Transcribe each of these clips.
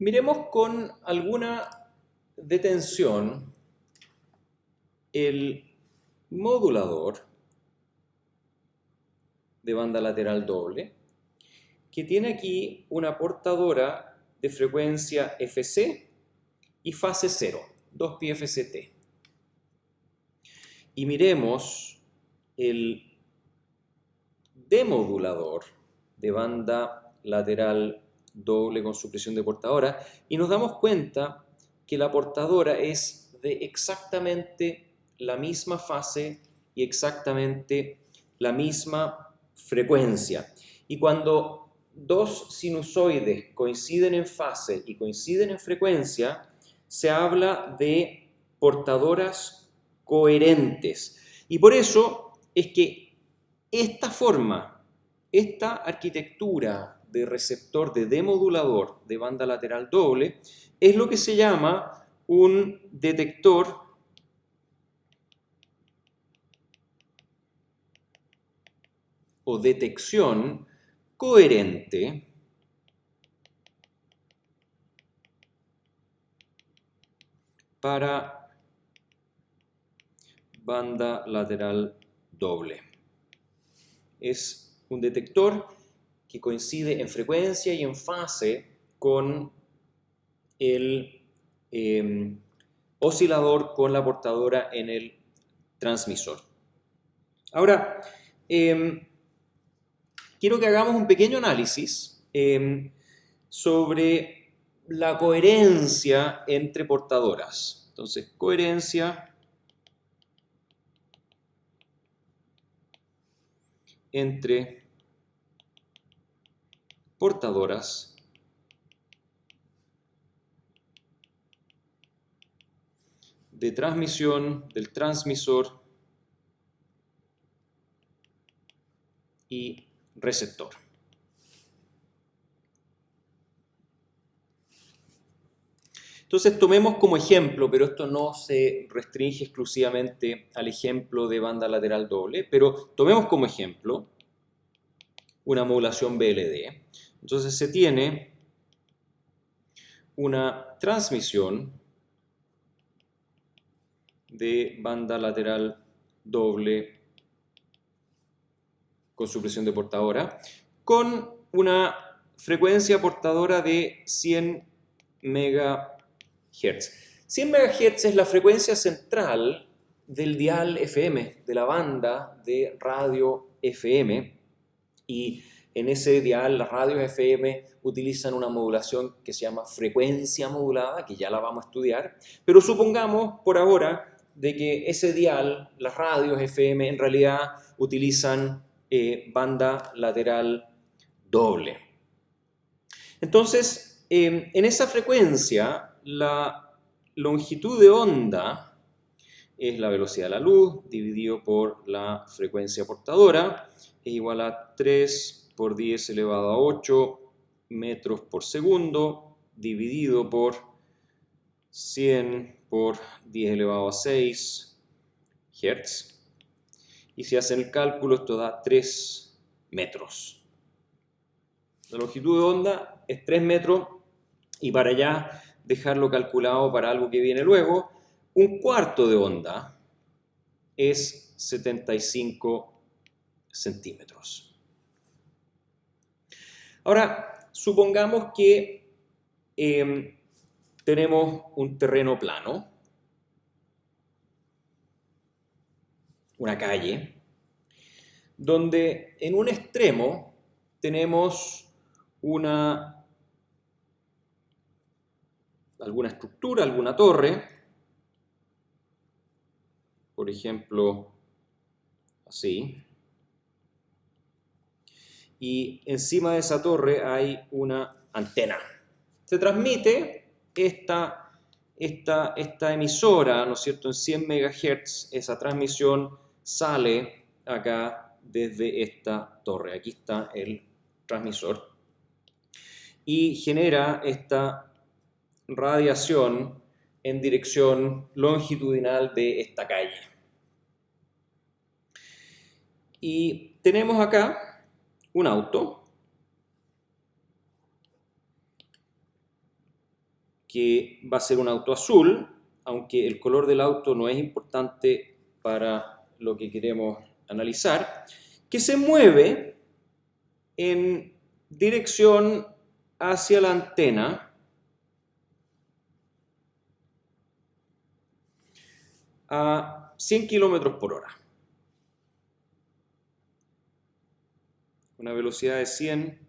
Miremos con alguna detención el modulador de banda lateral doble, que tiene aquí una portadora de frecuencia FC y fase 0, 2pi FCT. Y miremos el demodulador de banda lateral doble con supresión de portadora y nos damos cuenta que la portadora es de exactamente la misma fase y exactamente la misma frecuencia. Y cuando dos sinusoides coinciden en fase y coinciden en frecuencia, se habla de portadoras coherentes. Y por eso es que esta forma, esta arquitectura de receptor de demodulador de banda lateral doble es lo que se llama un detector o detección coherente para banda lateral doble. Es un detector que coincide en frecuencia y en fase con el oscilador con la portadora en el transmisor. Ahora, quiero que hagamos un pequeño análisis sobre la coherencia entre portadoras. Entonces, coherencia entre portadoras de transmisión del transmisor y receptor. Entonces tomemos como ejemplo, pero esto no se restringe exclusivamente al ejemplo de banda lateral doble, pero tomemos como ejemplo una modulación BLD. Entonces se tiene una transmisión de banda lateral doble con supresión de portadora con una frecuencia portadora de 100 MHz. 100 MHz es la frecuencia central del dial FM, de la banda de radio FM, y en ese dial las radios FM utilizan una modulación que se llama frecuencia modulada, que ya la vamos a estudiar, pero supongamos por ahora de que ese dial, las radios FM, en realidad utilizan banda lateral doble. Entonces, en esa frecuencia, la longitud de onda es la velocidad de la luz dividido por la frecuencia portadora, es igual a 3 por 10 elevado a 8 metros por segundo, dividido por 100 por 10 elevado a 6 Hz. Y si hacen el cálculo, esto da 3 metros. La longitud de onda es 3 metros y para ya dejarlo calculado para algo que viene luego, un cuarto de onda es 75 centímetros. Ahora, supongamos que tenemos un terreno plano, una calle, donde en un extremo tenemos alguna estructura, alguna torre, por ejemplo, así, y encima de esa torre hay una antena. Se transmite esta emisora, ¿no es cierto?, en 100 MHz, esa transmisión sale acá desde esta torre. Aquí está el transmisor. Y genera esta radiación en dirección longitudinal de esta calle. Y tenemos acá un auto que va a ser un auto azul, aunque el color del auto no es importante para lo que queremos analizar, que se mueve en dirección hacia la antena a 100 km por hora. Una velocidad de 100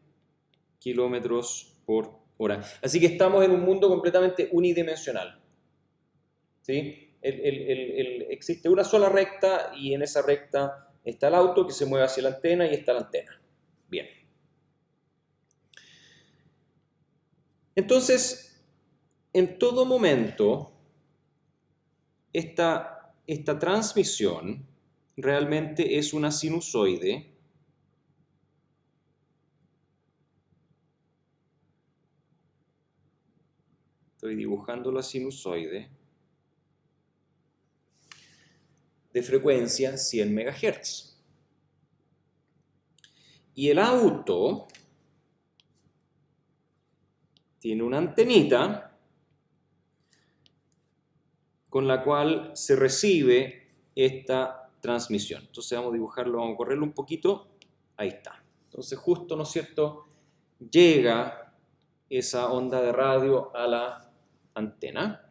km por hora. Así que estamos en un mundo completamente unidimensional. ¿Sí? Existe una sola recta y en esa recta está el auto que se mueve hacia la antena y está la antena. Bien. Entonces, en todo momento, esta transmisión realmente es una sinusoide estoy dibujando la sinusoide de frecuencia 100 MHz. Y el auto tiene una antenita con la cual se recibe esta transmisión. Entonces vamos a dibujarlo, vamos a correrlo un poquito. Ahí está. Entonces justo, ¿no es cierto?, llega esa onda de radio a la antena.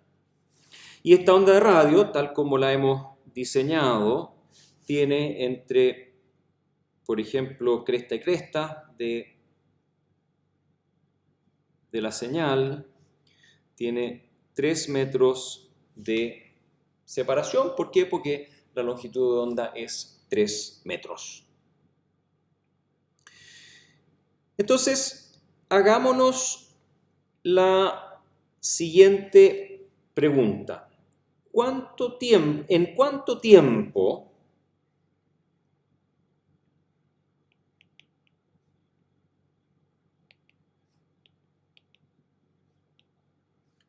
Y esta onda de radio, tal como la hemos diseñado, tiene entre, por ejemplo, cresta y cresta de la señal, tiene 3 metros de separación. ¿Por qué? Porque la longitud de onda es 3 metros. Entonces, hagámonos la siguiente pregunta. ¿En cuánto tiempo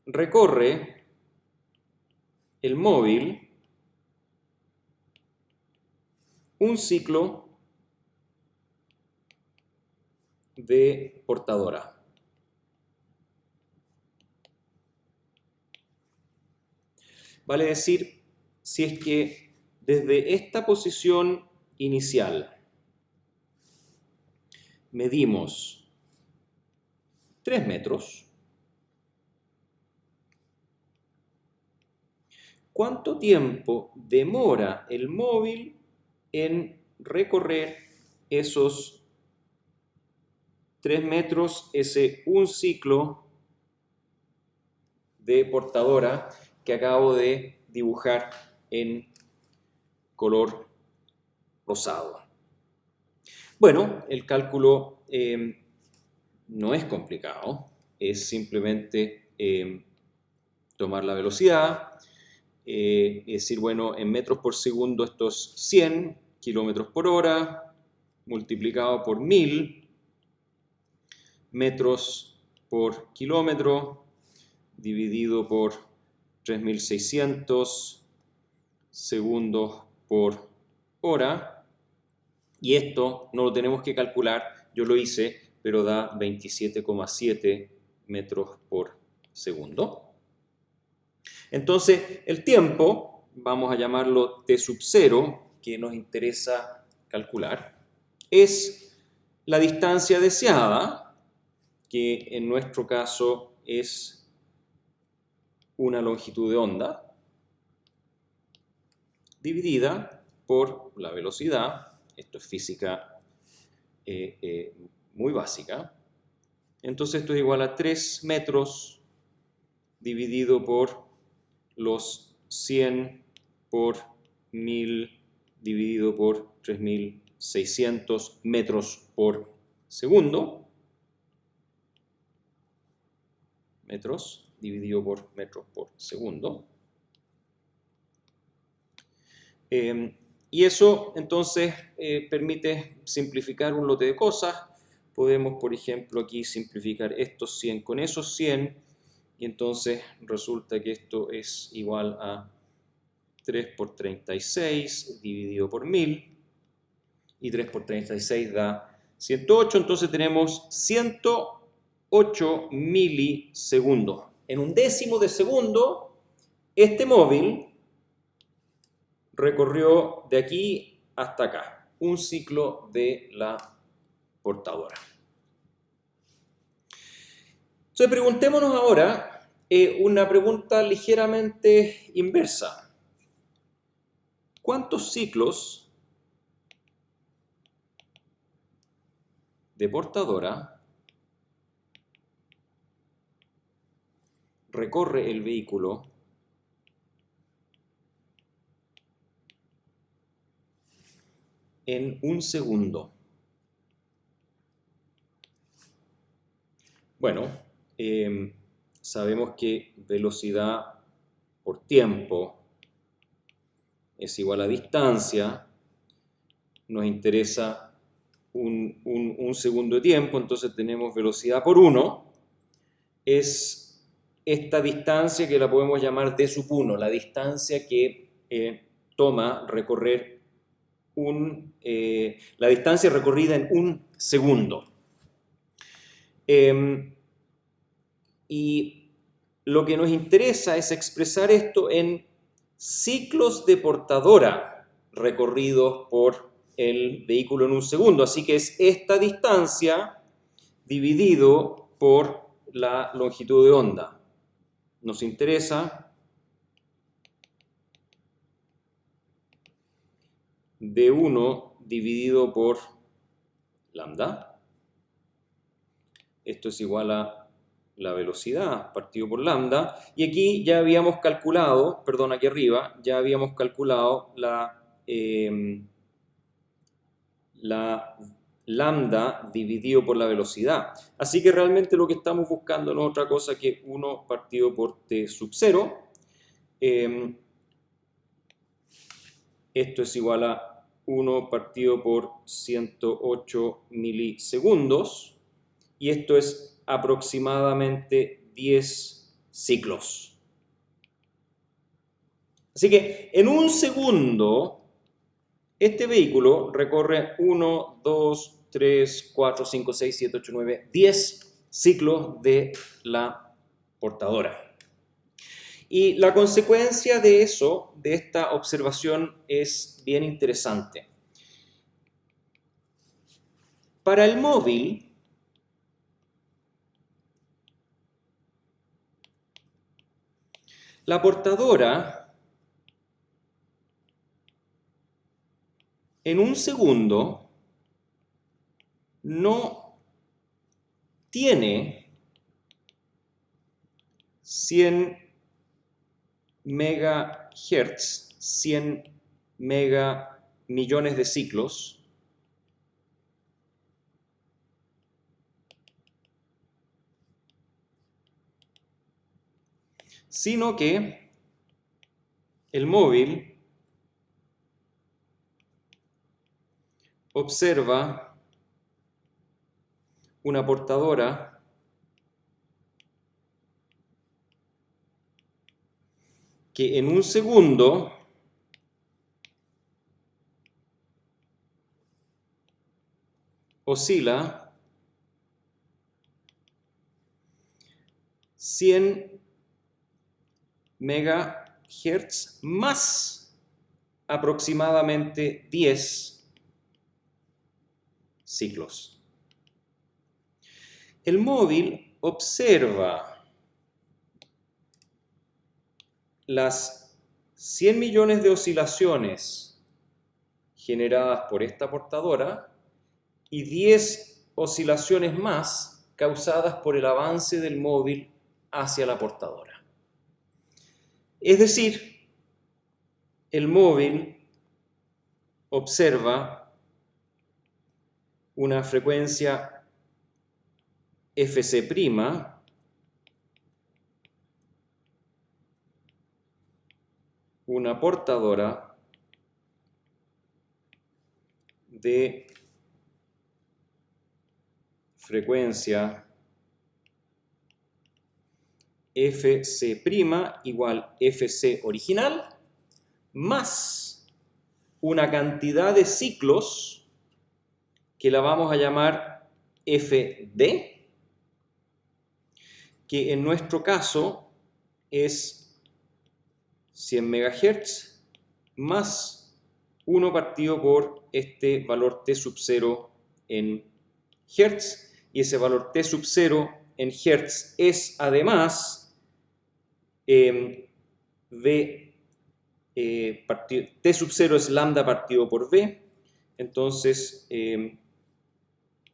recorre el móvil un ciclo de portadora? Vale decir, si es que desde esta posición inicial medimos 3 metros, ¿cuánto tiempo demora el móvil en recorrer esos 3 metros, ese un ciclo de portadora que acabo de dibujar en color rosado? Bueno, el cálculo no es complicado, es simplemente tomar la velocidad, y decir, bueno, en metros por segundo esto es 100 kilómetros por hora, multiplicado por 1000 metros por kilómetro, dividido por 3600 segundos por hora. Y esto no lo tenemos que calcular, yo lo hice, pero da 27,7 metros por segundo. Entonces, el tiempo, vamos a llamarlo T sub 0, que nos interesa calcular, es la distancia deseada, que en nuestro caso es una longitud de onda, dividida por la velocidad. Esto es física muy básica. Entonces esto es igual a 3 metros dividido por los 100 por 1000 dividido por 3600 metros por segundo. Metros dividido por metros por segundo. Y eso entonces permite simplificar un lote de cosas. Podemos, por ejemplo, aquí simplificar estos 100 con esos 100, y entonces resulta que esto es igual a 3 por 36 dividido por 1000, y 3 por 36 da 108, entonces tenemos 108 milisegundos. En un décimo de segundo, este móvil recorrió de aquí hasta acá, un ciclo de la portadora. Entonces, preguntémonos ahora una pregunta ligeramente inversa. ¿Cuántos ciclos de portadora recorre el vehículo en un segundo? Bueno, sabemos que velocidad por tiempo es igual a distancia. Nos interesa un segundo de tiempo, entonces tenemos velocidad por 1. Es esta distancia que la podemos llamar d sub 1, la distancia que toma recorrer la distancia recorrida en un segundo. Y lo que nos interesa es expresar esto en ciclos de portadora recorridos por el vehículo en un segundo. Así que es esta distancia dividido por la longitud de onda. Nos interesa d1 dividido por lambda. Esto es igual a la velocidad partido por lambda. Y aquí ya habíamos calculado, perdón, aquí arriba, ya habíamos calculado la lambda dividido por la velocidad. Así que realmente lo que estamos buscando no es otra cosa que 1 partido por t sub 0. Esto es igual a 1 partido por 108 milisegundos. Y esto es aproximadamente 10 ciclos. Así que en un segundo, este vehículo recorre 1, 2, 3, 4, 5, 6, 7, 8, 9, 10 ciclos de la portadora. Y la consecuencia de eso, de esta observación, es bien interesante. Para el móvil, la portadora en un segundo no tiene 100 megahertz, 100 millones de ciclos, sino que el móvil observa una portadora que en un segundo oscila 100 megahertz más aproximadamente 10 ciclos. El móvil observa las 100 millones de oscilaciones generadas por esta portadora y 10 oscilaciones más causadas por el avance del móvil hacia la portadora. Es decir, el móvil observa una frecuencia Fc', una portadora de frecuencia Fc' igual Fc original más una cantidad de ciclos que la vamos a llamar Fd que en nuestro caso es 100 MHz más 1 partido por este valor t sub 0 en Hertz, y ese valor t sub 0 en Hertz es además t sub 0 es lambda partido por v, entonces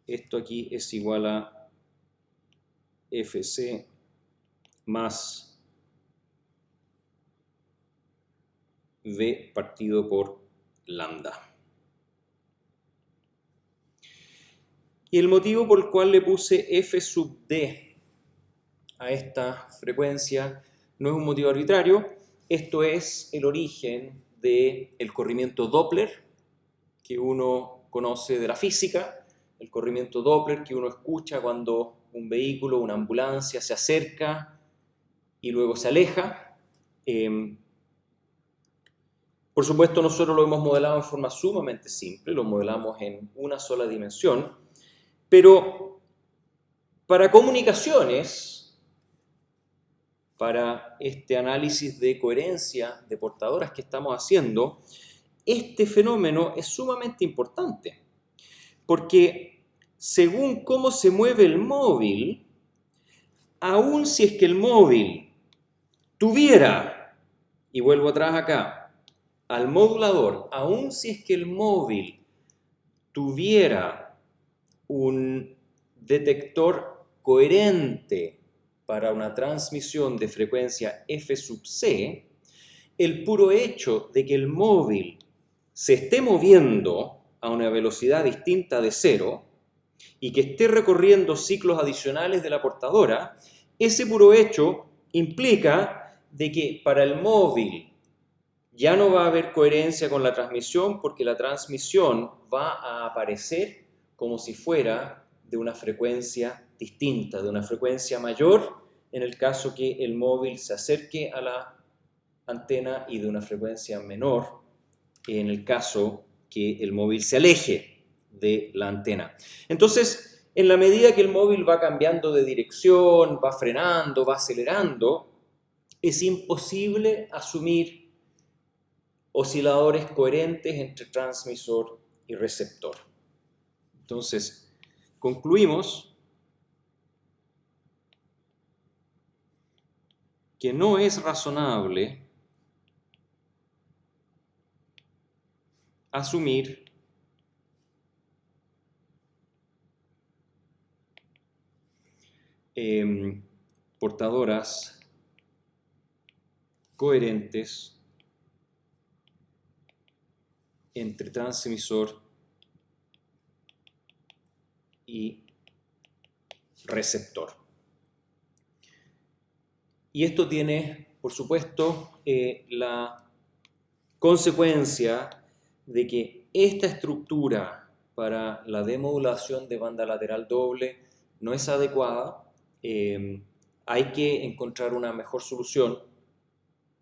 esto aquí es igual a fc más v partido por lambda. Y el motivo por el cual le puse f sub d a esta frecuencia no es un motivo arbitrario. Esto es el origen del corrimiento Doppler que uno conoce de la física, el corrimiento Doppler que uno escucha cuando un vehículo, una ambulancia se acerca y luego se aleja. Por supuesto, nosotros lo hemos modelado en forma sumamente simple, lo modelamos en una sola dimensión, pero para comunicaciones, para este análisis de coherencia de portadoras que estamos haciendo, este fenómeno es sumamente importante, porque según cómo se mueve el móvil, aun si es que el móvil tuviera, y vuelvo atrás acá, al modulador, aun si es que el móvil tuviera un detector coherente para una transmisión de frecuencia f sub c, el puro hecho de que el móvil se esté moviendo a una velocidad distinta de 0 y que esté recorriendo ciclos adicionales de la portadora, ese puro hecho implica de que para el móvil ya no va a haber coherencia con la transmisión, porque la transmisión va a aparecer como si fuera de una frecuencia distinta, de una frecuencia mayor en el caso que el móvil se acerque a la antena y de una frecuencia menor en el caso que el móvil se aleje de la antena. Entonces, en la medida que el móvil va cambiando de dirección, va frenando, va acelerando, es imposible asumir osciladores coherentes entre transmisor y receptor. Entonces, concluimos que no es razonable asumir portadoras coherentes entre transmisor y receptor. Y esto tiene, por supuesto, la consecuencia de que esta estructura para la demodulación de banda lateral doble no es adecuada. Hay que encontrar una mejor solución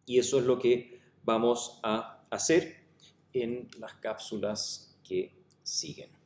y eso es lo que vamos a hacer en las cápsulas que siguen.